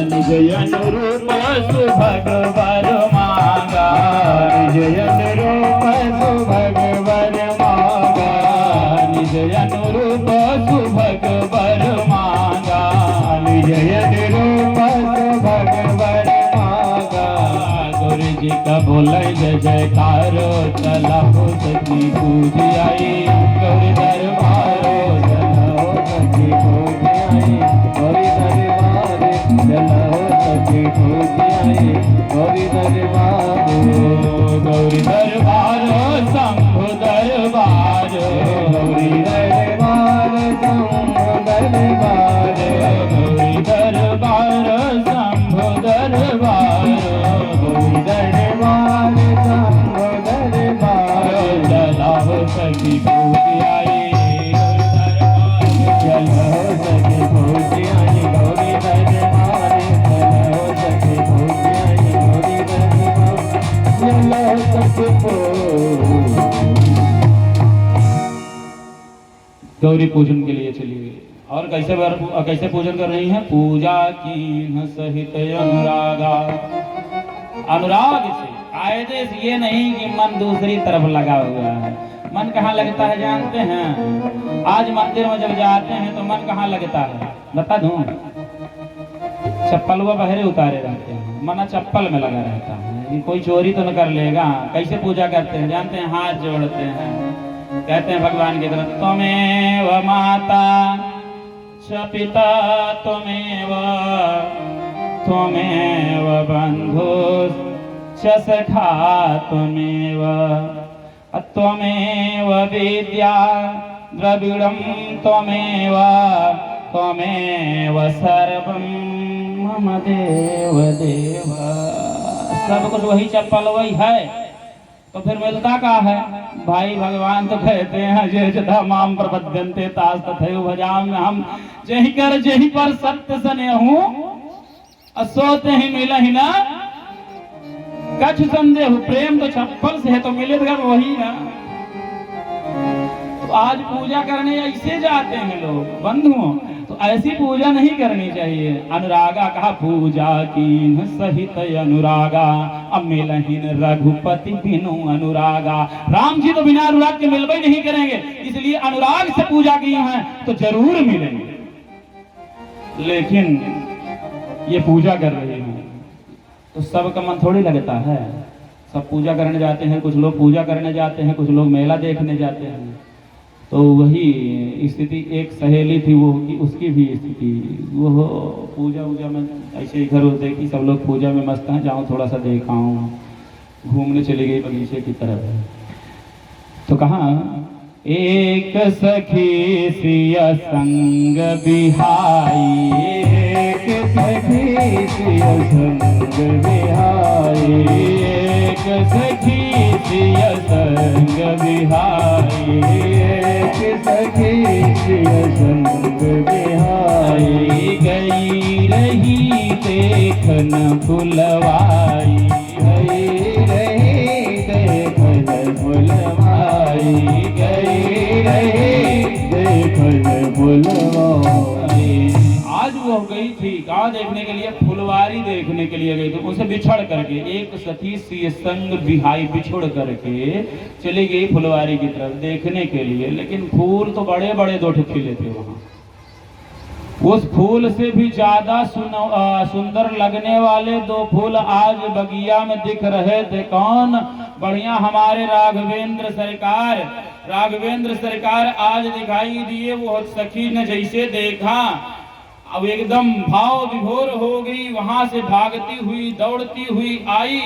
निज अनुरूप सुभग वर मांगा, निज अनुरूप सुभग वर मांगा, निज अनुरूप सुभग वर मांगा, निज अनुरूप सुभग वर मांगा। गुरु जी का बोले जय जयकारो, चला हो सखी पूज आई, गौरी दरबारो चला हो सखी पूज आई, गौरी दरबार चला हो सखी पूज आई, गौरी दरबार, गौरी दरबार शंभु दरबार, गौरी दरबार शंभु दरबार, गौरी दरबार शंभु दरबार, गौरी दरबार शंभु दरबार, चला हो सखी पूज आई, चला हो सखी पूज आई, गौरी दरबार चला हो सखी पूज आई, गौरी दरबार चला हो सखी पूज। गौरी पूजन के लिए चलिए। और कैसे पूजन कर रही हैं? पूजा कीन्ह सहित अनुरागा, अनुराग से, कायदे से, ये नहीं कि मन दूसरी तरफ लगा हुआ है। मन कहाँ लगता है जानते हैं? आज मंदिर में जब जाते हैं तो मन कहाँ लगता है बता दूं? चप्पल व बहरे उतारे रहते हैं, मन चप्पल में लगा रहता है कि कोई चोरी तो न कर लेगा। कैसे पूजा करते हैं जानते हैं? हाथ जोड़ते हैं, कहते हैं भगवान की तरफ, त्वमेव माता च पिता त्वमेव, त्वमेव बंधु च सखा त्वमेव, त्वमेव विद्या द्रविड़ं त्वमेव, त्वमेव सर्वं मम देव देव। सब कुछ वही चप्पल वही है, तो फिर मिलता का है भाई? भगवान तो कहते हैं जे जथा माम प्रपद्यन्ते तास तथैव भजामि, हम जही कर जही पर सत्य सने हूँ, असोते ही मिला ही ना कछ संदेह। प्रेम तो चप्पल से है तो मिलेगा वही ना। तो आज पूजा करने ऐसे जाते हैं लोग बंधुओं, तो ऐसी पूजा नहीं करनी चाहिए। अनुरागा कहा पूजा कीन्ह सहित अनुरागा, अमिलहीन रघुपति बिनु अनुरागा। राम जी तो बिना अनुराग के मिलबे नहीं करेंगे, इसलिए अनुराग से पूजा की है तो जरूर मिलेंगे। लेकिन ये पूजा कर रहे हैं तो सबका मन थोड़ी लगता है। सब पूजा करने जाते हैं, कुछ लोग पूजा करने जाते हैं, कुछ लोग मेला देखने जाते हैं। तो वही स्थिति एक सहेली थी, वो की उसकी भी स्थिति, वो पूजा वूजा में ऐसे इधर उधर देखी, सब लोग पूजा में मस्त हैं, जाऊँ थोड़ा सा देखाऊँ, घूमने चली गई बगीचे की तरफ। तो कहाँ एक सखी सिया संग बिहाई, एक सखी सिया संग बिहाई, एक सखी सिया संग बिहाई, एक सखी सिया संग बिहाई, गई रही देखन फुलवाई, गई रही देखन फुलवाई, गई रही देखन फुलवाई। आज वो गई थी कहाँ देखने के लिए? फुलवारी देखने के लिए गई थी। उसे बिछड़ करके एक सखी सी संग बिहाई, बिछुड़ करके चली गई फुलवारी की तरफ देखने के लिए। लेकिन फूल तो बड़े बड़े दो खिले थे वहां। उस फूल से भी ज्यादा सुंदर लगने वाले दो फूल आज बगिया में दिख रहे थे। कौन? बढ़िया हमारे राघवेंद्र सरकार। राघवेंद्र सरकार आज दिखाई दिए। वो सखी ने जैसे देखा अब एकदम भाव विभोर हो गई, वहां से भागती हुई दौड़ती हुई आई।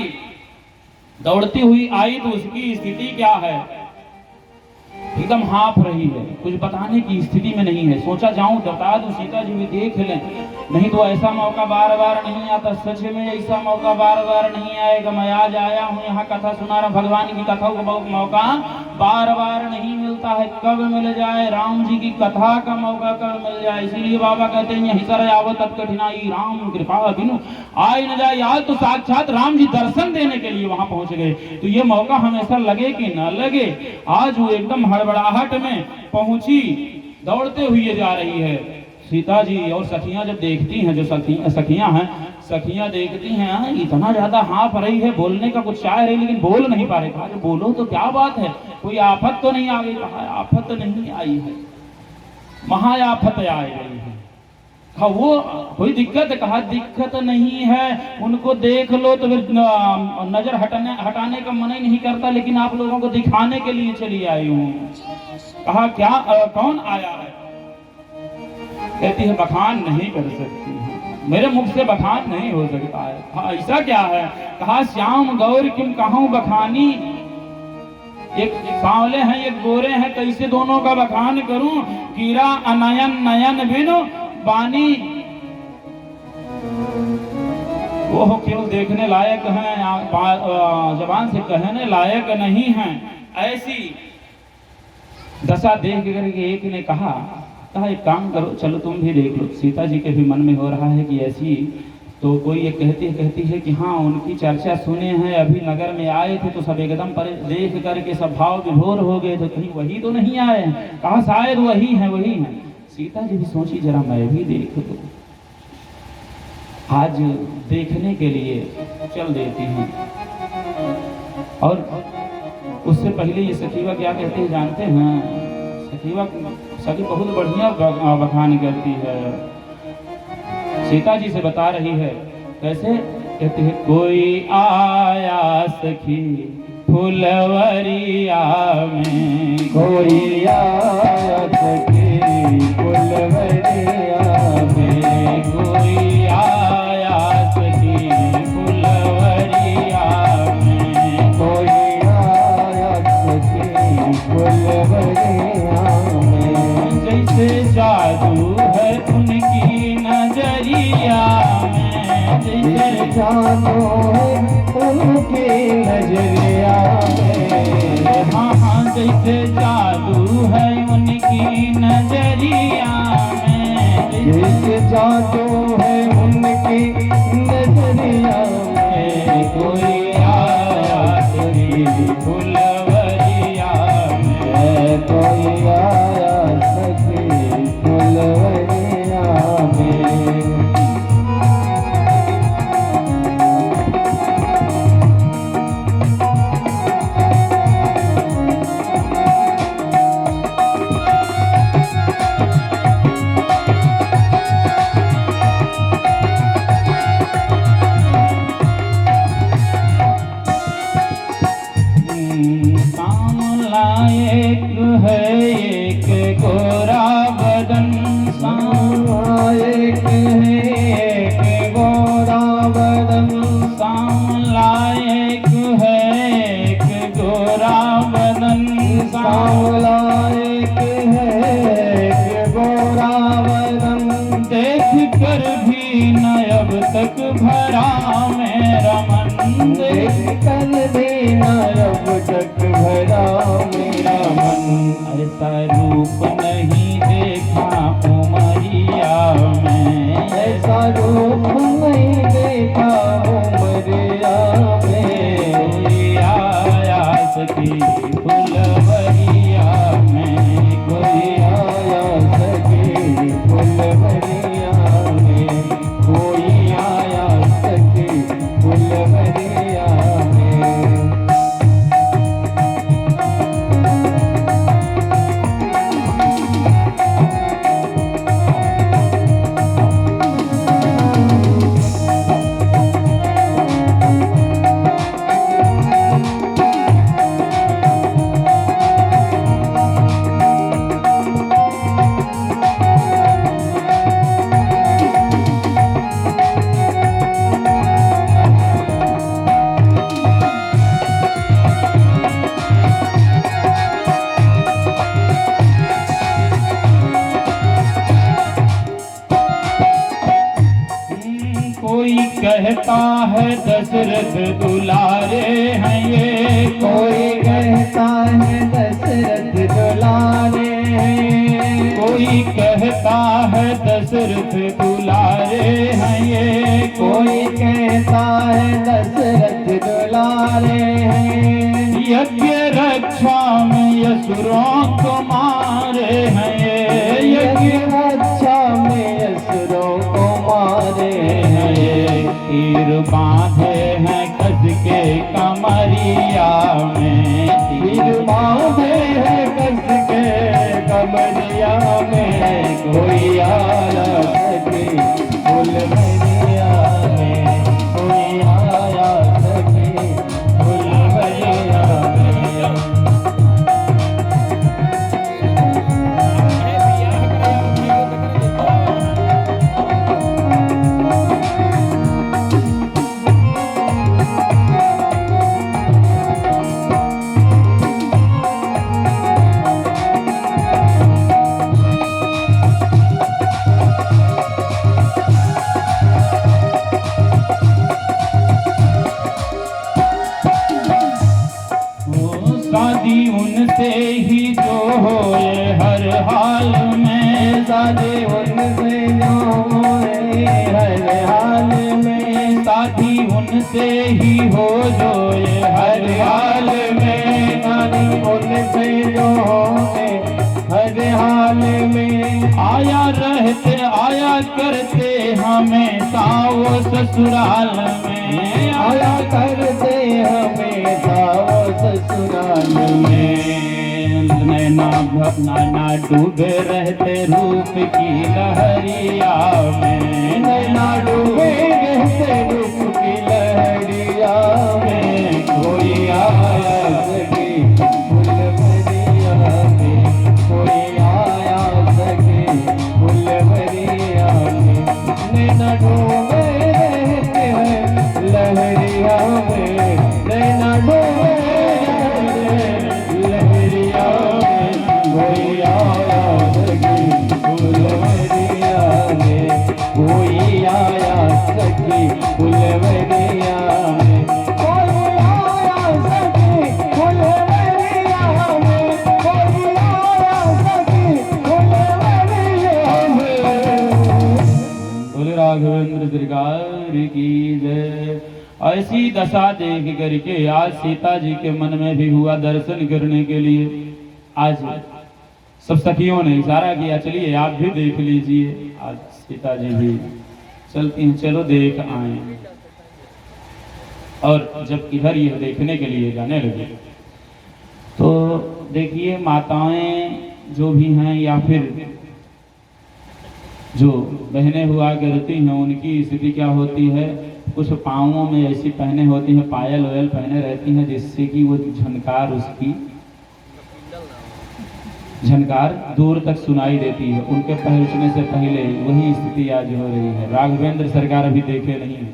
दौड़ती हुई आई तो उसकी स्थिति क्या है? एकदम हाँफ रही है, कुछ बताने की स्थिति में नहीं है। सोचा जाऊं बता दूं, सीता जी भी देख लें, नहीं तो ऐसा मौका बार बार नहीं आता। सच में ऐसा मौका बार बार नहीं आएगा। मैं आज आया हूँ यहाँ कथा सुना रहा, भगवान की कथा का मौका बार बार नहीं मिलता है। कब मिल जाए? राम जी की कथा का मौका कब मिल जाए? इसीलिए बाबा कहते हैं यही सर आवत तत् कठिनाई, राम कृपा बिनु आए न जाए। आज तो साक्षात राम जी दर्शन देने के लिए वहां पहुंच गए, तो ये मौका हमेशा लगे कि न लगे। आज वो एकदम हड़बड़ाहट में पहुंची, दौड़ते हुए जा रही है। सीता जी और सखियां जब देखती हैं, जो सखियां हैं, सखियां देखती हैं इतना ज्यादा हाँफ रही है, बोलने का कुछ चाह रही लेकिन बोल नहीं पा रही। कहा जो बोलो तो क्या बात है, कोई आफत तो नहीं आ गई? कहा आफत नहीं आई है, महाआफत आ गई है। कहा वो कोई दिक्कत? कहा दिक्कत नहीं है, उनको देख लो तो फिर नजर हटाने का मन ही नहीं करता, लेकिन आप लोगों को दिखाने के लिए चली आई हूँ। कहा क्या कौन आया है? कहती है बखान नहीं कर सकती है, मेरे मुख से बखान नहीं हो सकता है। हाँ ऐसा क्या है? कहा श्याम गौर किम कहूं बखानी, एक सांवले हैं एक गोरे हैं, कैसे दोनों का बखान करूं? कीरा अनयन नयन बिनु बानी, वो केवल देखने लायक हैं, जबान से कहने लायक नहीं हैं। ऐसी दशा देख करके एक ने कहा एक काम करो, चलो तुम भी देख लो। सीता जी के भी मन में हो रहा है कि ऐसी, तो कोई ये कहती है कि हाँ उनकी चर्चा सुने हैं, अभी नगर में आए थे तो सब एकदम पर देख करके सब भाव विभोर हो गए, तो कहीं वही तो नहीं आए? कहा शायद वही है। सीता जी भी सोची जरा मैं भी देख लूं, आज देखने के लिए चल देती हैं। और उससे पहले ये सखीवा क्या कहते हैं जानते हैं? सखीवा सखी बहुत बढ़िया बखान करती है, सीता जी से बता रही है। कैसे? कहती है कोई आया सखी फुलवरिया में, कोई आया सखी फुलवरिया में, कोई आया सखी फुलवरिया में, कोई आया सखी फुलवरिया में। जैसे जादू है उनकी नजरिया में, जैसे जादू है उनकी नजरिया में। हाँ जैसे जादू है उनकी नजरिया में, जैसे जादू है उनकी नजरिया में। कोई आया सखी फुलवरिया में, कोई आया सखी फुलवरिया में। एक है एक गोरा बदन, एक है एक गोरा बदन, सांवला एक है एक गोरा बदन, सांवला एक है एक गोरा बदन। देख कर भी न अब तक भरा मेरा मन, देख कर भी न अब तक भरा मेरा मन। ऐसा रूप नहीं देखा उमरिया में, ऐसा रूप नहीं देखा उमरिया में। कोई आया सखी फुलवरिया में, कोई आया सखी फुलवरिया में, कोई आया सखी फुलवरिया में। कोई कहता है दशरथ दुलारे हैं ये, कोई कहता है दशरथ दुलारे हैं। कोई कहता है दशरथ दुलारे हैं ये, कोई कहता है दशरथ दुलारे हैं। यज्ञ रक्षा में असुरों को मारे हैं ये, यज्ञ रक्षा में मारे हैं, तीर बांधे हैं कस के कमरिया में, तीर बांधे हैं कस के कमरिया में, कोई आया सखी फुलवरिया में, कोई आया सखी फुलवरिया में। शादी उनसे ही जो होए हर हाल में, शादी उनसे जो होए हर हाल में, शादी उनसे ही हो जोए हर हाल में, शादी उनसे जो होए हर हाल में, आया रहते आया करते हमेशा वो ससुराल में, आया करते हमेशा वो ससुराल में। नैना डूबे रहते रूप की लहरिया में, नैना डूबे रहते रूप की लहरिया में, कोई आया सखी फुलवरिया में, कोई आया सखी फुलवरिया में। नैना डूबे रहते हैं लहरिया में, नैना डूबे लहरिया में, कोई आया सखी फुलवरिया में, कोई आया सखी फुलवरिया में, कोई आया सखी फुलवरिया में, कोई आया सखी फुलवरिया में। बोले राघवेंद्र सरकार की जय। ऐसी दशा देख करके आज सीता जी के मन में भी हुआ दर्शन करने के लिए। आज सब सखियों ने इशारा किया, चलिए आप भी देख लीजिए। आज सीता जी भी चलती हैं, चलो देख आए। और जब इधर ये देखने के लिए जाने लगे तो देखिए माताएं जो भी हैं या फिर जो बहनें हुआ करती हैं उनकी स्थिति क्या होती है, कुछ पाँवों में ऐसी पहने होती हैं, पायल वायल पहने रहती हैं जिससे कि वो झनकार उसकी झनकार दूर तक सुनाई देती है। उनके पहुंचने से पहले वही स्थिति आज हो रही है। राघवेंद्र सरकार अभी देखे नहीं है।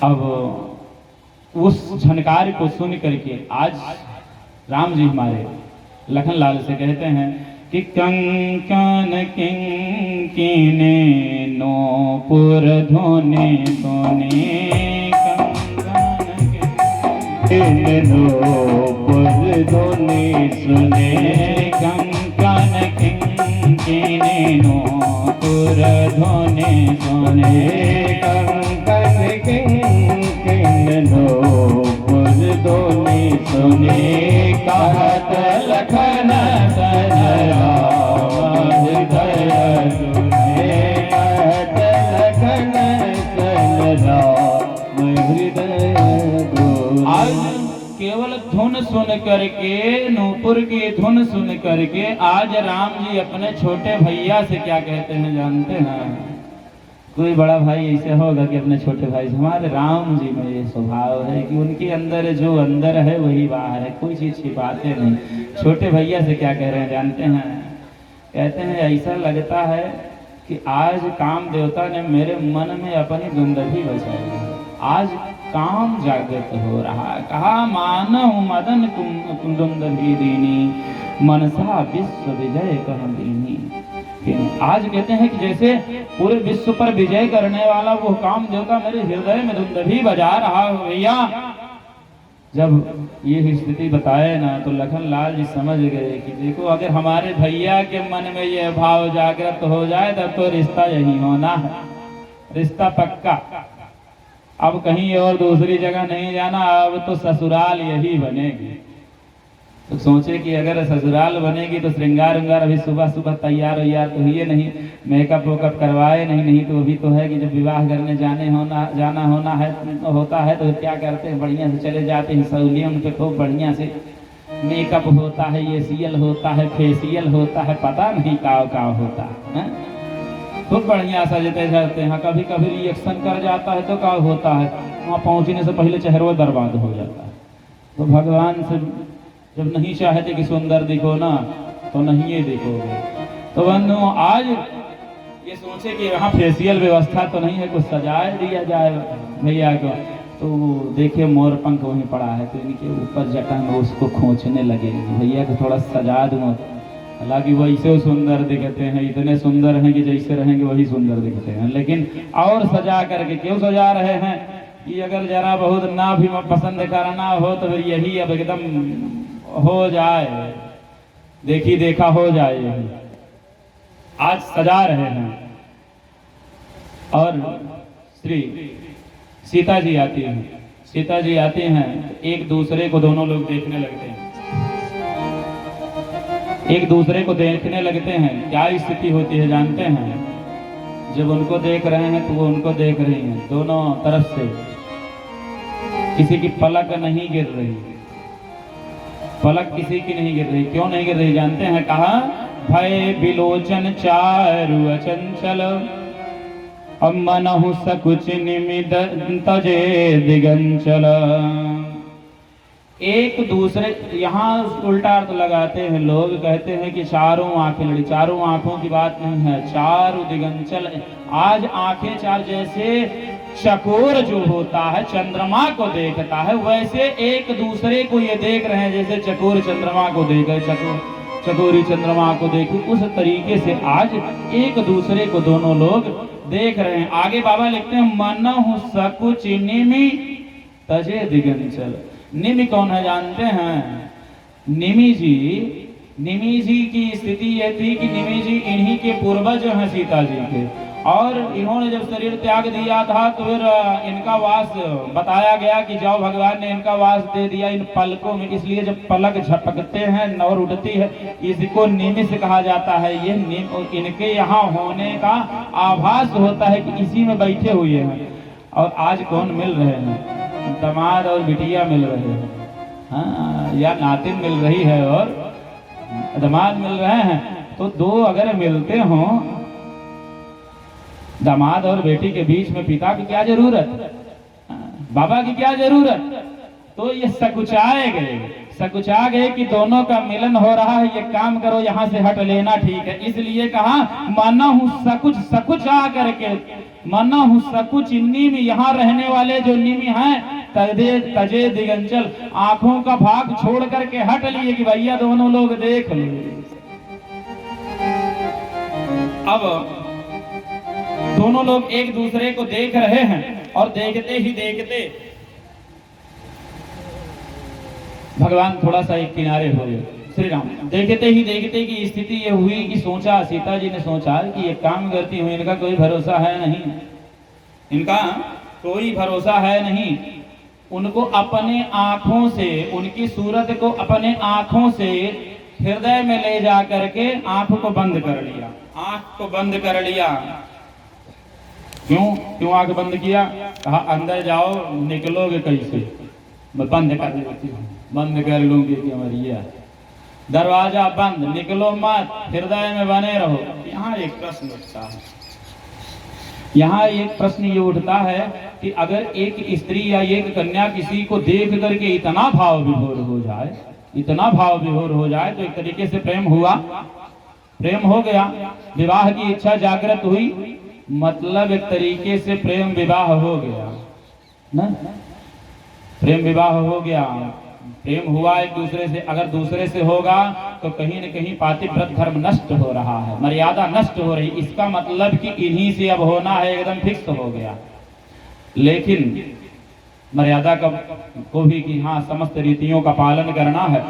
अब उस झनकार को सुन करके आज राम जी हमारे लखनलाल से कहते हैं कि कंकन किंकिने नूपुर धोने सोने, कंकन नूपुर धोने सुने, कंकन किंकिने नूपुर धोने सोने, कंकन किंकिन नूपुर धोने सुने, कहत लखन सन राम हृदय सुने, कहत लखन सन राम हृदय सुने। आज केवल धुन सुन करके, नूपुर की धुन सुन करके आज राम जी अपने छोटे भैया से क्या कहते हैं जानते हैं? कोई बड़ा भाई ऐसे होगा कि अपने छोटे भाई से, हमारे राम जी में ये स्वभाव है कि उनके अंदर जो अंदर है वही बाहर है, कोई चीज छिपाते नहीं। छोटे भैया से क्या कह रहे हैं जानते हैं? कहते हैं ऐसा लगता है कि आज काम देवता ने मेरे मन में अपनी दुंदभी बचाई है, आज काम जागृत हो रहा। कहा मानव मदन कुंदुंदभी दीनी, मनसा विश्व विजय कह दीनी। आज कहते हैं कि जैसे पूरे विश्व पर विजय करने वाला वो काम देवता मेरे हृदय में दुंदभी बजा रहा हो भैया। जब ये स्थिति बताए ना तो लखनलाल जी समझ गए कि देखो अगर हमारे भैया के मन में ये भाव जागृत हो जाए तब तो रिश्ता यही होना है, रिश्ता पक्का। अब कहीं और दूसरी जगह नहीं जाना, अब तो ससुराल यही बनेगी। तो सोचे कि अगर ससुराल बनेगी तो श्रृंगार उंगार अभी सुबह सुबह तैयार वैयार तो हुई नहीं, मेकअप वेकअप करवाए नहीं तो अभी तो है कि जब विवाह करने जाना होता है तो क्या करते हैं, बढ़िया से चले जाते हैं सहूलियत पे, खूब बढ़िया से मेकअप होता है, ये सीएल होता है, फेसियल होता है, पता नहीं काव होता है, खूब बढ़िया सजते जाते हैं। कभी कभी रिएक्शन कर जाता है तो क्या होता है, वहाँ पहुँचने से पहले चेहरा बर्बाद हो जाता है। तो भगवान से जब नहीं चाहते कि सुंदर दिखो ना तो नहीं ये दिखोगे। तो बंधुओं आज ये सोचे कि यहाँ फेसियल व्यवस्था तो नहीं है, कुछ सजाए दिया जाए भैया को, तो देखिए मोर पंख वहीं पड़ा है तो इनके ऊपर जटा में उसको खोचने लगे, भैया को थोड़ा सजा दूँ। हालांकि वैसे सुंदर दिखते हैं, इतने सुंदर हैं कि जैसे रहेंगे वही सुंदर दिखते हैं, लेकिन और सजा करके क्यों सजा रहे हैं कि अगर जरा बहुत ना भी पसंद करना हो तो फिर यही अब एकदम हो जाए, देखी देखा हो जाए, यही आज सजा रहे हैं। और श्री सीता जी आती हैं, सीता जी आती हैं, एक दूसरे को दोनों लोग देखने लगते हैं, एक दूसरे को देखने लगते हैं। क्या स्थिति होती है जानते हैं, जब उनको देख रहे हैं तो वो उनको देख रही हैं, दोनों तरफ से किसी की पलक नहीं गिर रही, पलक किसी की नहीं गिर रही। क्यों नहीं गिर रही जानते हैं, कहा भय बिलोचन चारु अचंचल मनहु सकुच निमिद तजे दिगंचल। एक दूसरे, यहाँ उल्टा अर्थ लगाते हैं लोग, कहते हैं कि चारों आंखें लड़ी, चारों आंखों की बात नहीं है, चारु दिगंचल। आज आंखें चार, जैसे चकोर जो होता है चंद्रमा को देखता है, वैसे एक दूसरे को ये देख रहे हैं, जैसे चकोर चंद्रमा को देखे, चकोरी चंद्रमा को देखो, उस तरीके से आज एक दूसरे को दोनों लोग देख रहे हैं। आगे बाबा लिखते हैं मनहु सकुच निमि तजे दिगंचल। निमि कौन है जानते हैं, निमि जी की स्थिति यह थी कि निमि जी इन्हीं के पूर्वज हैं सीता जी के, और इन्होंने जब शरीर त्याग दिया था तो फिर इनका वास बताया गया कि जाओ, भगवान ने इनका वास दे दिया इन पलकों में, इसलिए जब पलक झपकते हैं और उठती है इसको निमिष कहा जाता है। ये इनके यहाँ होने का आभास होता है कि इसी में बैठे हुए हैं। और आज कौन मिल रहे हैं, दामाद और बिटिया मिल रहे हैं, हाँ, या नातिन मिल रही है और दामाद मिल रहे हैं। तो दो अगर मिलते हों, दामाद और बेटी के बीच में पिता की क्या जरूरत, बाबा की क्या जरूरत। तो ये सकुचा गए कि दोनों का मिलन हो रहा है, ये काम करो, यहाँ से हट लेना ठीक है। इसलिए कहा मनहु सकुच आ करके, मनहु सकुच निमि, यहाँ रहने वाले जो निमि हैं तजे दिगंचल, आंखों का भाग छोड़ करके हट लिए कि भैया दोनों लोग देख लिए। अब दोनों लोग एक दूसरे को देख रहे हैं और देखते ही देखते भगवान थोड़ा सा एक किनारे हो गए, श्री राम। देखते ही देखते की स्थिति ये हुई कि सोचा, सीता जी ने सोचा कि एक काम करती हूँ, इनका कोई भरोसा है नहीं, इनका कोई भरोसा है नहीं। उनको अपने आंखों से, उनकी सूरत को अपने आंखों से हृदय में ले जा करके आंख को बंद कर लिया, आंख को बंद कर लिया। क्यों आंख बंद किया, कहा अंदर जाओ, निकलोगे कैसे, मैं बंद कर लेती हूँ, बंद कर लूंगी कि मरिया, दरवाजा बंद, निकलो मत, हृदय में बने रहो। यहाँ एक प्रश्न उठता है, यहाँ एक प्रश्न ये उठता है कि अगर एक स्त्री या एक कन्या किसी को देख करके इतना भाव विभोर हो जाए, इतना भाव विभोर हो जाए, तो एक तरीके से प्रेम हुआ, प्रेम हो गया, विवाह की इच्छा जागृत हुई, मतलब एक तरीके से प्रेम विवाह हो गया ना, प्रेम विवाह हो गया, प्रेम हुआ एक दूसरे से। अगर दूसरे से होगा तो कहीं न कहीं पातिव्रत धर्म नष्ट हो रहा है, मर्यादा नष्ट हो रही, इसका मतलब कि इन्हीं से अब होना है, एकदम फिक्स हो गया। लेकिन मर्यादा को भी कि हाँ समस्त रीतियों का पालन करना है,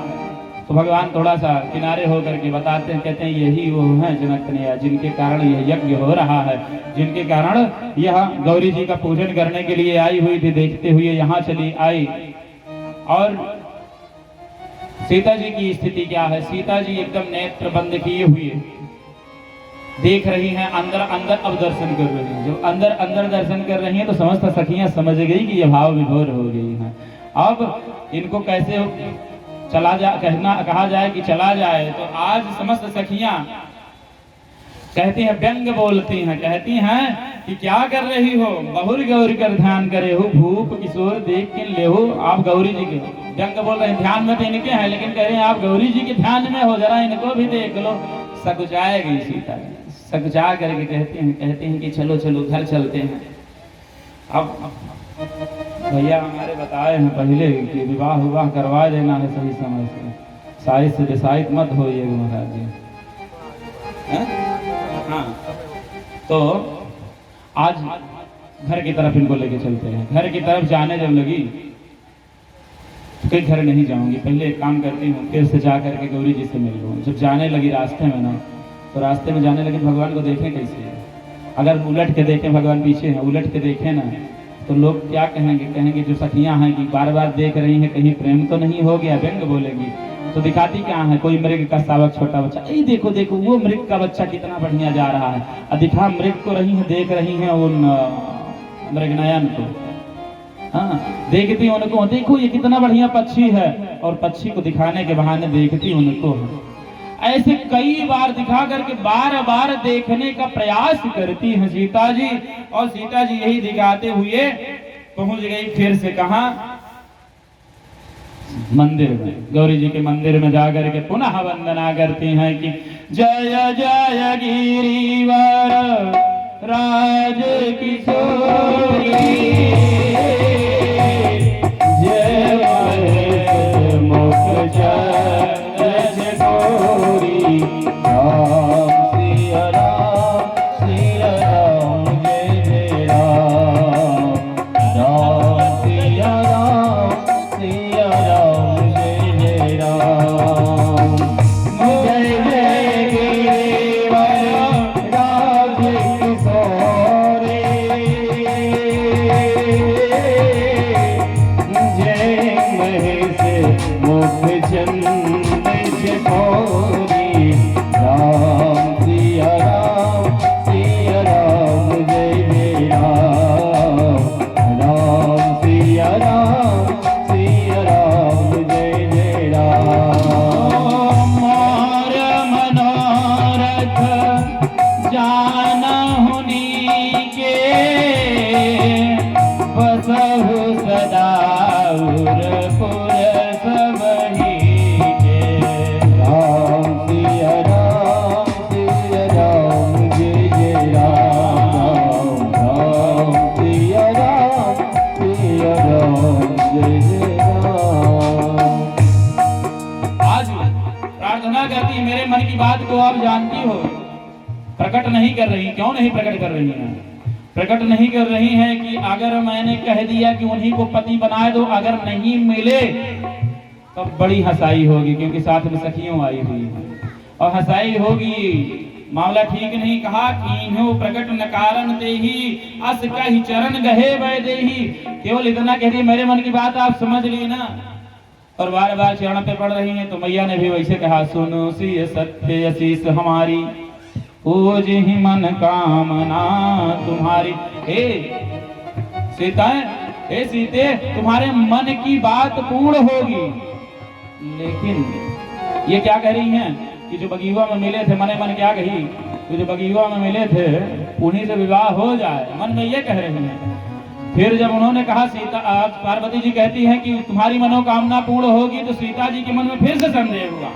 तो भगवान थोड़ा सा किनारे होकर के बताते हैं, कहते हैं यही वो हैं जनक कन्या जिनके कारण यह यज्ञ हो रहा है, जिनके कारण यह गौरी जी का पूजन करने के लिए आई हुई थी, देखते हुए यहाँ चली आई। और सीता जी की स्थिति क्या है? सीता जी एकदम नेत्र बंद किए हुए देख रही हैं, अंदर अंदर अब दर्शन कर रही हैं। जब अंदर अंदर दर्शन कर रही हैं तो समस्त सखियां समझ गई कि ये भाव विभोर हो गई हैं। अब इनको कैसे कहा जाए कि चला जाए, तो आज समस्त सखियां कहती हैं, व्यंग बोलती हैं, कहती हैं कि क्या कर रही हो, बहुर गौरी कर ध्यान करे हो, भूप किशोर देख के ले हो। आप गौरी जी के व्यंग बोल रहे हैं, ध्यान में तो इनके हैं, लेकिन कह रहे हैं आप गौरी जी के ध्यान में हो, जरा इनको भी देख लो। सकुचाएगी सीता, सकुचा करके कहते हैं कि चलो चलो घर चलते हैं। अब भैया हमारे बताए हैं पहले कि विवाह करवा देना है सही समय से, साइज से डिसाइड मत होइएगा महाराज जी। हाँ, तो आज घर की तरफ इनको लेके चलते हैं। घर की तरफ जाने जब लगी, कहीं घर नहीं जाऊंगी, पहले एक काम करती हूँ, फिर से जा करके गौरी जी से मिल लूँ। जब जाने लगी रास्ते में ना, तो रास्ते में जाने लगी, भगवान को देखें कैसे। अगर उलट के देखें, भगवान पीछे हैं, उलट के देखें ना, तो लोग क्या कहेंगे जो सखियां हैं कि बार बार देख रही हैं, कहीं प्रेम तो नहीं हो गया, व्यंग बोलेगी। तो दिखाती क्या है, कोई मृग का शावक छोटा बच्चा, देखो देखो वो मृग का बच्चा कितना बढ़िया जा रहा है, और दिखा मृग को रही है, देख रही है उन मृगनयन को। हाँ, देखती उनको, देखो ये कितना बढ़िया पक्षी है, और पक्षी को दिखाने के बहाने देखती उनको। ऐसे कई बार दिखा करके बार बार देखने का प्रयास करती हैं सीता जी। और सीता जी यही दिखाते हुए पहुंच गई फिर से कहा, मंदिर में, गौरी जी के मंदिर में जाकर के पुनः वंदना करती हैं कि जय जय गिरिवर राज किशोरी, जय मुख राम सिया राम सिया राम जय जय राम, राम सिया राम सिया राम जय जय राम, जय जय गिरिवर राज किशोरी, जय महेश मुख चंद चकोरी, राम सिया राम जय जय राम, राम सिया राम जय जय राम। मोर मनोरथ जानहुँ नीके, बसहु सदा उरपुर सबही के, राम सिया राम जय जय राम, राम सिया राम जय जय राम। आज प्रार्थना करती, मेरे मन की बात को आप जानती हो, प्रकट नहीं कर रही। क्यों नहीं प्रकट कर रही हैं? प्रकट नहीं कर रही हैं कि अगर मैंने कह दिया कि उन्हीं को पति बनाए दो, अगर नहीं मिले तो बड़ी हंसाई होगी, क्योंकि साथ में सखियों आई हुई है और हंसाई होगी, मामला ठीक नहीं। कहा कीन्हो प्रकट न कारण ते ही, अस कहि चरण गहे वै देही। केवल इतना कह दी, मेरे मन की बात आप समझ ली ना, और बार बार चरण पे पड़ रही हैं। तो मैया ने भी वैसे कहा, सुनो सी सत्य असीस हमारी, पूज ही मन कामना तुम्हारी। हे सीताएं, हे सीते, तुम्हारे मन की बात पूर्ण होगी। लेकिन ये क्या कह रही हैं कि जो बगीवा में मिले थे, मने मन क्या कही, जो बगीवा में मिले थे उन्हीं से विवाह हो जाए, मन में ये कह रहे हैं। फिर जब उन्होंने कहा, सीता, पार्वती जी कहती हैं कि तुम्हारी मनोकामना पूर्ण होगी, तो सीता जी के मन में फिर से संदेह हुआ।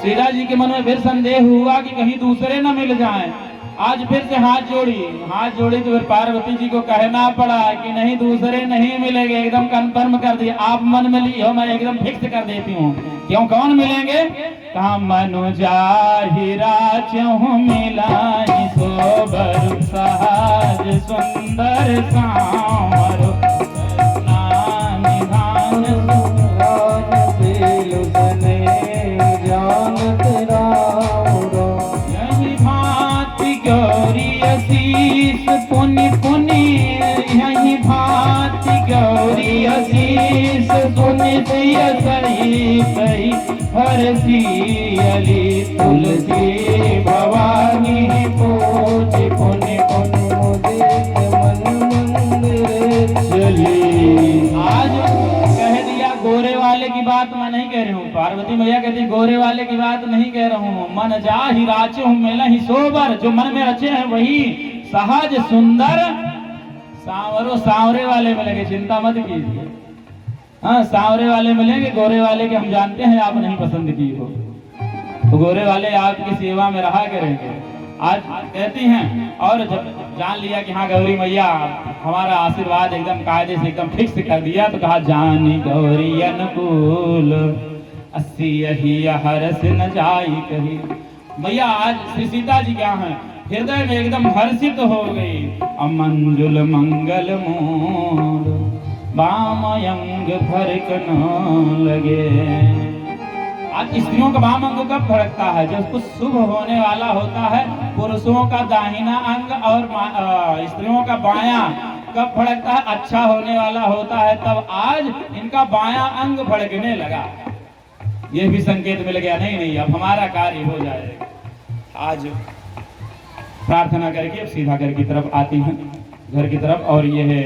सीता जी के मन में फिर संदेह हुआ कि कहीं दूसरे न मिल जाएं। आज फिर से हाथ जोड़ी तो फिर पार्वती जी को कहना पड़ा कि नहीं, दूसरे नहीं मिलेंगे। एकदम कंफर्म कर दिया, आप मन में लियो, मैं एकदम फिक्स कर देती हूँ। क्यों, कौन मिलेंगे? कहा मनुजा हीरा चहु मिलाई, सोबर सहाज सुंदर सांवर, निधान जानत राम, यही भांति गौरी असीस पुनि पुनि, यही भांति गौरी असीस सुनि दिय सही तई हरसी अली तुलसी भवानी पूज पुण्य पुण्य मुदित मन मंदिर चली। आज कह दिया गोरे वाले की बात मैं नहीं कह रही हूँ, पार्वती मैया कहती गोरे वाले की बात नहीं कह रहा हूँ। मन जा ही राचे हूँ मेला ही सोबर, जो मन में रचे हैं वही सहज सुंदर सांवरो सांवरे वाले मिलेंगे, चिंता मत कीजिए। हाँ, सांवरे वाले मिलेंगे, गोरे वाले के हम जानते हैं आप नहीं पसंद की हो, तो गोरे वाले आपकी सेवा में रहा करेंगे। आज कहती हैं, और जब जान लिया कि हाँ गौरी मैया हमारा आशीर्वाद एकदम कायदे से एकदम फिक्स कर दिया, तो कहा जानी गौरी अनुकूल अस्सी यही हरस न जाई कही। मैया आज श्री सीता जी क्या हैं, हृदय में एकदम हर्षित हो गई। अमंजुल मंगल मूल बामयंग फरक न लगे। आज स्त्रियों का वाम अंग कब फड़कता है, जब कुछ शुभ होने वाला होता है। पुरुषों का दाहिना अंग और स्त्रियों का बायां कब फड़कता है, अच्छा होने वाला होता है, तब आज इनका बायां अंग फड़कने लगा। ये भी संकेत मिल गया, नहीं नहीं अब हमारा कार्य हो जाएगा। आज प्रार्थना करके अब सीधा घर की तरफ आती हैं, घर की तरफ। और ये है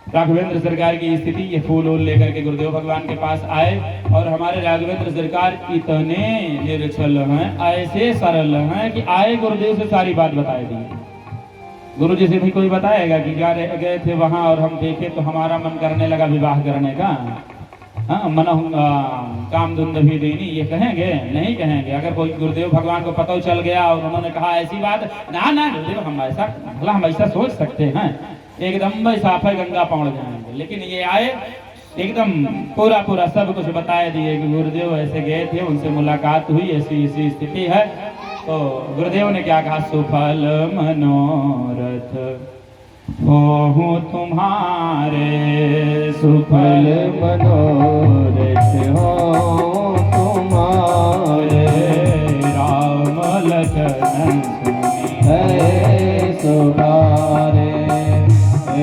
राघवेंद्र सरकार की स्थिति, ये फूल वूल लेकर के गुरुदेव भगवान के पास आए। और हमारे राघवेंद्र सरकार इतने निर्छल हैं, ऐसे सरल हैं कि आए गुरुदेव से सारी बात बताई दी। गुरु जी से भी कोई बताएगा कि गए थे वहां और हम देखे तो हमारा मन करने लगा विवाह करने का, हाँ मन काम धुंध भी देनी, ये कहेंगे? नहीं कहेंगे। अगर कोई गुरुदेव भगवान को पता चल गया और उन्होंने कहा ऐसी बात, ना ना गुरुदेव हम ऐसा सोच सकते हैं, एकदम साफ है गंगा पहुंच जाएंगे। लेकिन ये आए एकदम पूरा सब कुछ बताए दिए कि गुरुदेव ऐसे गए थे, उनसे मुलाकात हुई, ऐसी स्थिति है। तो गुरुदेव ने क्या कहा, सुफल मनोरथ हो तुम्हारे, सुफल मनोरथ हो तुम्हारे, राम लखन सुनी है सुधारे,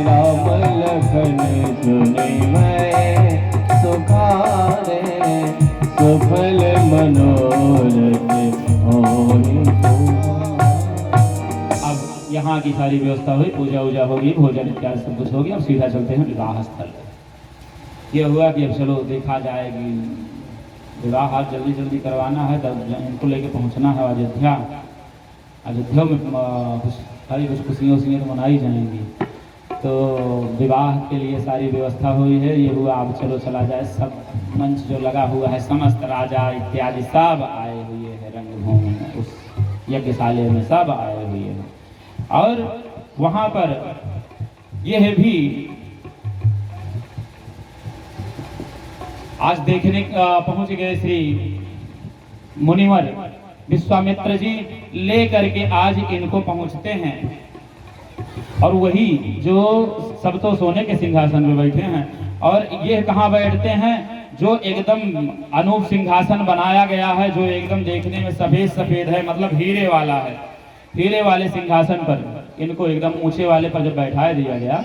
राम लखन सुनी मैं सुखारे, सुफल मनोरथ हो अब यहाँ की सारी व्यवस्था हुई, पूजा वूजा होगी, भोजन इत्यादि सब कुछ होगी। अब सीधा चलते हैं विवाह स्थल। ये हुआ कि अब चलो देखा जाएगी विवाह, आज जल्दी जल्दी करवाना है, इनको लेके पहुँचना है अयोध्या। अयोध्या में कुछ खुशियाँ तो मनाई जाएंगी। तो विवाह के लिए सारी व्यवस्था हुई है। ये हुआ अब चलो चला जाए, सब मंच जो लगा हुआ है, समस्त राजा इत्यादि सब आए हुए हैं रंगभूमि में, उस यज्ञशाला में सब आए हुए हैं। और वहां पर यह भी आज देखने पहुंच गए श्री मुनिवर विश्वामित्र जी, ले करके आज इनको पहुंचते हैं। और वही जो सब तो सोने के सिंहासन में बैठे हैं, और ये कहाँ बैठते हैं, जो एकदम अनूप सिंहासन बनाया गया है, जो एकदम देखने में सफेद सफेद है, मतलब हीरे वाला है। हीरे वाले सिंहासन पर इनको एकदम ऊंचे वाले पर जब बैठा दिया गया,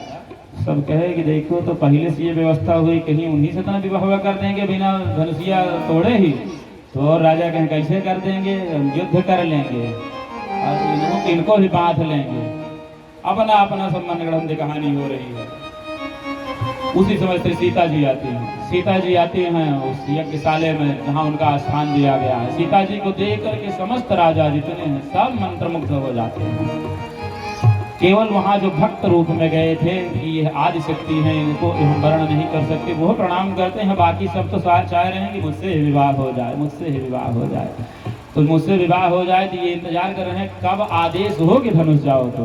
सब कहे कि देखो तो पहले से ये व्यवस्था हुई, कहीं उन्हीं से तो ना विवाह कर देंगे बिना धनुषिया तोड़े ही, तो और राजा कहें कैसे कर देंगे, युद्ध कर लेंगे और इनको भी बांध लेंगे। अपना अपना सब मनगढ़ंत कहानी हो रही है। उसी समय से सीता जी आती हैं। सीता जी आती हैं उस यज्ञशाला में जहाँ उनका स्थान दिया गया है। सीता जी को देख करके समस्त राजा जितने हैं सब मंत्रमुग्ध हो जाते हैं। केवल वहाँ जो भक्त रूप में गए थे कि यह आदि शक्ति है, इनको हम वर्ण नहीं कर सकते, वो प्रणाम करते हैं। बाकी सब तो चाह रहे हैं कि मुझसे ही विवाह हो जाए, मुझसे ही विवाह हो जाए। तो मुझसे विवाह हो जाए तो ये इंतजार कर रहे हैं कब आदेश हो कि धनुष जाओ। तो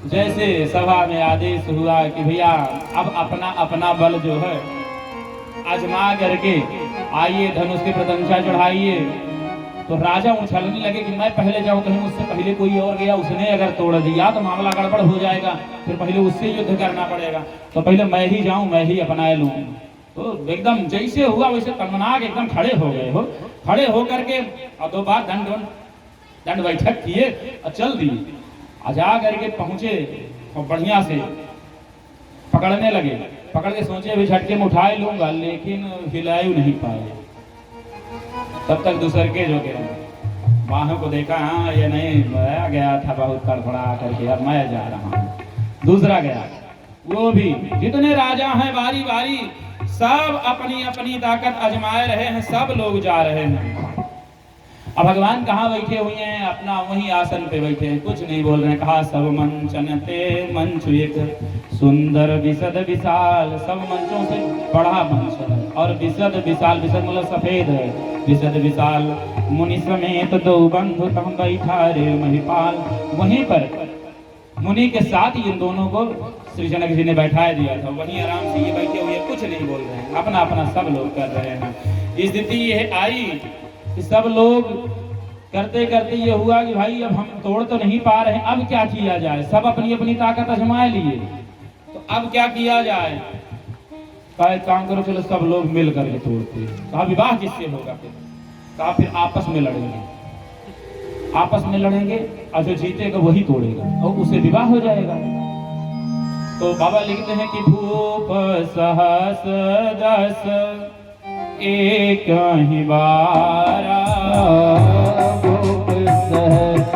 जैसे सभा में आदेश हुआ कि भैया अब अपना अपना बल जो है आजमा करके आइए, धनुष के प्रशंसा चढ़ाइए। तो राजा उछलने लगे कि मैं पहले जाऊं, कहीं मुझसे पहले कोई और गया, उसने अगर तोड़ दिया तो मामला गड़बड़ हो जाएगा, फिर पहले उससे युद्ध करना पड़ेगा, तो पहले मैं ही जाऊं, मैं ही अपना लूं। तो एकदम जैसे हुआ वैसे तंगना के एकदम खड़े हो गए हो। खड़े होकर के और दो बार दंड बैठक किए और चल दिए। जा करके पहुंचे और बढ़िया से पकड़ने लगे। पकड़ के सोचे अभी झटके में उठाए लूंगा, लेकिन हिलायू नहीं पाए। तब तक दूसर के जो गए बाहों को देखा, हाँ ये नहीं, मैं गया था बहुत तड़फड़ा करके, अब मैं जा रहा हूँ। दूसरा गया, वो भी। जितने राजा हैं बारी बारी सब अपनी अपनी ताकत आजमाए रहे हैं, सब लोग जा रहे हैं। अब भगवान कहाँ बैठे हुए हैं? अपना वही आसन पे बैठे हैं, कुछ नहीं बोल रहे हैं। कहा सब मंचन ते मंच एक सुंदर विशद विशाल, सब मंचों से बड़ा मंच है और विशद विशाल, विशद मतलब सफेद है, विशद विशाल। मुनि समेत दो बंधु तम बैठा रे महिपाल। वहीं पर मुनि के साथ इन दोनों को श्री जनक जी ने बैठा दिया था, वहीं आराम से ये बैठे हुए, कुछ नहीं बोल रहे हैं, अपना अपना सब लोग कर रहे हैं। स्थिति ये आई कि सब लोग करते करते ये हुआ कि भाई अब हम तोड़ तो नहीं पा रहे हैं, अब क्या किया जाए? सब अपनी अपनी ताकत आजमाए लिए, तो अब क्या किया जाए? कहा एक काम करो, चलो सब लोग मिल करके तोड़ते हैं। कहा विवाह किससे होगा? फिर कहा फिर आपस में लड़ेंगे, आपस में लड़ेंगे और जो जीतेगा वही तोड़ेगा और उसे विवाह हो जाएगा। तो बाबा लिखते हैं कि भूप सहस दस एक ही बारा, भूप सहस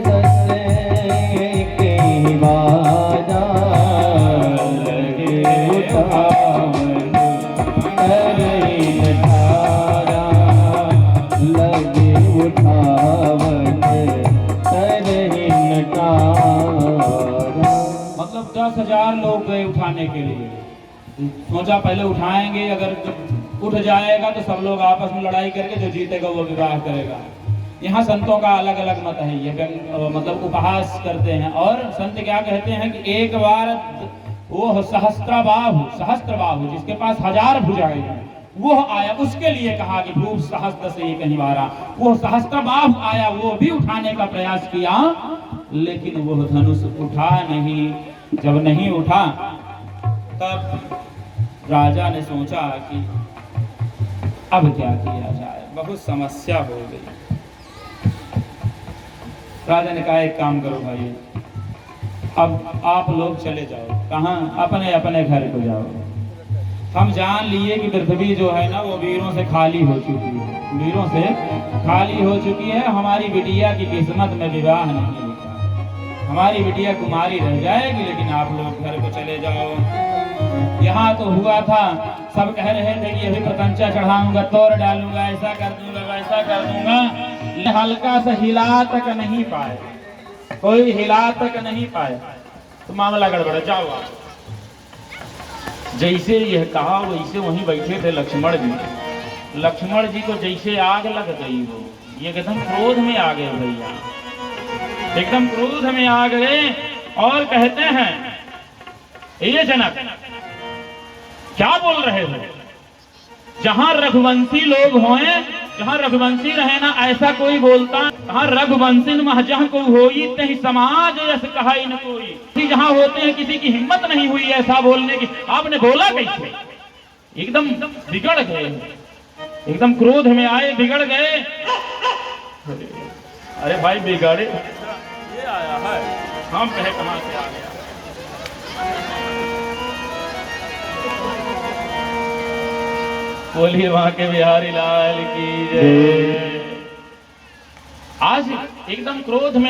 दस एक ही बारा, लगे उठावन करे नठारा, लगे उठावन करे नठारा। मतलब 10,000 लोग गए उठाने के लिए। सोचा पहले उठाएंगे, अगर उठ जाएगा तो सब लोग आपस में लड़ाई करके जो जीतेगा वो विवाह करेगा। यहाँ संतों का अलग अलग मत है, ये मतलब उपहास करते हैं। और संत क्या कहते हैं कि एक बार वो सहस्त्रबाहु जिसके पास 1000 भुजाएं हैं वो आया, उसके लिए कहा कि भूप सहस्त्र से कहीं बारा। वो सहस्त्रबाहु आया, वो भी उठाने का प्रयास किया, लेकिन वो धनुष उठा नहीं। जब नहीं उठा तब राजा ने सोचा कि अब क्या किया जाए, बहुत समस्या हो गई। राजा ने कहा एक काम करो भाई, अब आप लोग चले जाओ। कहाँ? अपने अपने घर को जाओ। हम जान लिए कि पृथ्वी जो है ना वो वीरों से खाली हो चुकी है, वीरों से खाली हो चुकी है। हमारी बिटिया की किस्मत में विवाह नहीं लिखा, हमारी बिटिया कुमारी रह जाएगी, लेकिन आप लोग घर को चले जाओ। यहाँ तो हुआ था, सब कह रहे थे कि अभी प्रतंचा चढ़ाऊंगा, तोड़ डालूंगा, ऐसा कर दूंगा, वैसा कर दूंगा। हल्का सा हिला तक नहीं पाए, कोई हिला तक नहीं पाए, तो मामला गड़बड़। जाओ आप। जैसे यह कहा वैसे वहीं बैठे थे लक्ष्मण जी। लक्ष्मण जी को जैसे आग लग गई हो, ये एकदम क्रोध में आ गए भैया, एकदम क्रोध में आ गए और कहते हैं ये जनक क्या बोल रहे हो? जहां रघुवंशी लोग होए, जहां रघुवंशी रहे ना, ऐसा कोई बोलता। जहां रघुवंशी महजह को होई तहि समाज यस कहा इन कोई। जहां होते हैं किसी की हिम्मत नहीं हुई ऐसा बोलने की। आपने बोला कैसे? एकदम बिगड़ गए, एकदम क्रोध में आए, बिगड़ गए। अरे भाई बिगाड़े ये आया है, हम कहे कहां से आ गया। बोलिए वहां के बिहारी लाल की जय। आज एकदम क्रोध में